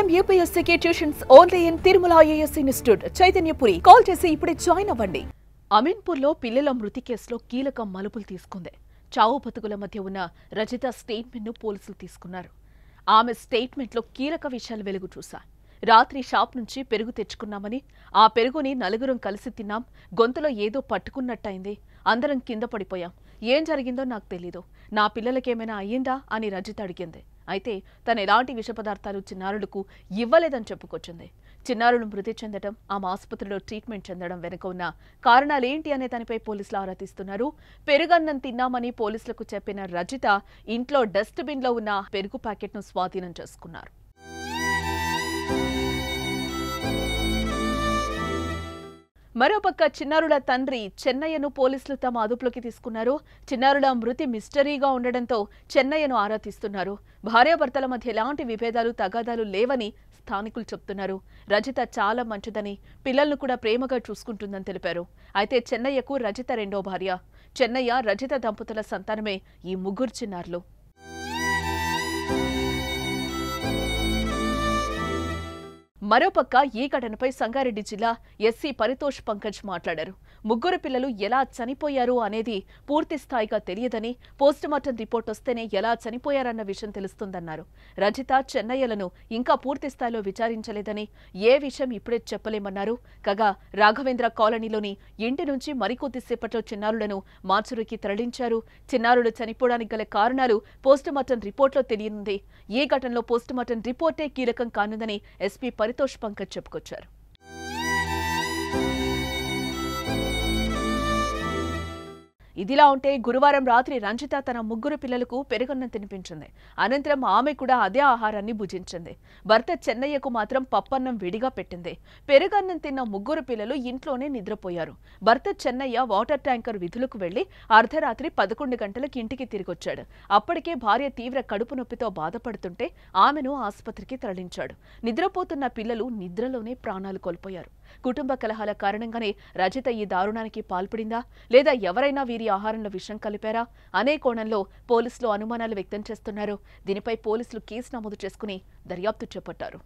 IIM UPSC tuitions only in Tirumala IAS institute Chaitanyapuri. Call చేసి ఇప్పుడే join అవ్వండి. అమీన్పూర్లో పిల్లల మృతి కేసులో కీలక మలుపులు తీసుకుంది. చావు బతుకుల మధ్య ఉన్న రజిత స్టేట్మెంట్ను పోలీసులు తీసుకున్నారు. ఆమె స్టేట్మెంట్లో కీలక విషయాలు వెలుగు చూశారు. రాత్రి షాప్ నుంచి పెరుగు తెచ్చుకున్నామని, ఆ పెరుగుని నలుగురం కలిసి తిన్నాం, గొంతులో ఏదో పట్టుకున్నట్టయింది, అందరం కింద పడిపోయాం, ఏం జరిగిందో నాకు తెలీదు, నా పిల్లలకేమైనా అయ్యిందా అని రజిత అడిగింది. అయితే తను ఎలాంటి విష పదార్థాలు చిన్నారులకు ఇవ్వలేదని చెప్పుకొచ్చింది. చిన్నారులు మృతి చెందడం, ఆమె ఆసుపత్రిలో ట్రీట్మెంట్ చెందడం వెనుక ఉన్న కారణాలేంటి అనే దానిపై పోలీసులు ఆరా తీస్తున్నారు. పెరుగన్నం తిన్నామని పోలీసులకు చెప్పిన రజిత ఇంట్లో డస్ట్బిన్లో ఉన్న పెరుగు ప్యాకెట్ను స్వాధీనం చేసుకున్నారు. మరోపక్క చిన్నారుల తండ్రి చెన్నయ్యను పోలీసులు తమ అదుపులోకి తీసుకున్నారు. చిన్నారుల మృతి మిస్టరీగా ఉండడంతో చెన్నయ్యను ఆరా తీస్తున్నారు. భార్యాభర్తల మధ్య ఎలాంటి విభేదాలు తగాదాలు లేవని స్థానికులు చెప్తున్నారు. రజిత చాలా మంచిదని, పిల్లలను కూడా ప్రేమగా చూసుకుంటుందని తెలిపారు. అయితే చెన్నయ్యకు రజిత రెండో భార్య. చెన్నయ్య, రజిత దంపతుల సంతానమే ఈ ముగ్గురు చిన్నారులు. మరోపక్క ఈ ఘటనపై సంగారెడ్డి జిల్లా ఎస్సీ పరితోష్ పంకజ్ మాట్లాడారు. ముగ్గురు పిల్లలు ఎలా చనిపోయారు అనేది పూర్తి స్థాయిగా తెలియదని, పోస్టుమార్టం రిపోర్ట్ వస్తేనే ఎలా చనిపోయారన్న విషయం తెలుస్తుందన్నారు. రజిత, చెన్నయ్యలను ఇంకా పూర్తి స్థాయిలో విచారించలేదని, ఏ విషయం ఇప్పుడే చెప్పలేమన్నారు. కాగా రాఘవేంద్ర కాలనీలోని ఇంటి నుంచి మరికొద్దిసేపట్లో చిన్నారులను మార్చురికి తరలించారు. చిన్నారులు చనిపోవడానికి గల కారణాలు పోస్టుమార్టం రిపోర్ట్లో తెలియనుంది. ఈ ఘటనలో పోస్టుమార్టం రిపోర్టే కీలకం కానుందని ఎస్పీ పరితోష్ పంకజ్ చెప్పుకొచ్చారు. ఇదిలా ఉంటే గురువారం రాత్రి రంజిత తన ముగ్గురు పిల్లలకు పెరుగన్నం తినిపించింది. అనంతరం ఆమె కూడా అదే ఆహారాన్ని భుజించింది. భర్త చెన్నయ్యకు మాత్రం పప్పన్నం విడిగా పెట్టింది. పెరుగన్నం తిన్న ముగ్గురు పిల్లలు ఇంట్లోనే నిద్రపోయారు. భర్త చెన్నయ్య వాటర్ ట్యాంకర్ విధులకు వెళ్లి అర్ధరాత్రి 11 గంటలకు ఇంటికి తిరిగొచ్చాడు. అప్పటికే భార్య తీవ్ర కడుపు నొప్పితో బాధపడుతుంటే ఆమెను ఆసుపత్రికి తరలించాడు. నిద్రపోతున్న పిల్లలు నిద్రలోనే ప్రాణాలు కోల్పోయారు. కుటుంబ కలహాల కారణంగానే రజిత ఈ దారుణానికి పాల్పడిందా, లేదా ఎవరైనా వీరి ఆహారంలో విషం కలిపారా అనే కోణంలో పోలీసులు అనుమానాలు వ్యక్తం చేస్తున్నారు. దీనిపై పోలీసులు కేసు నమోదు చేసుకుని దర్యాప్తు చేపట్టారు.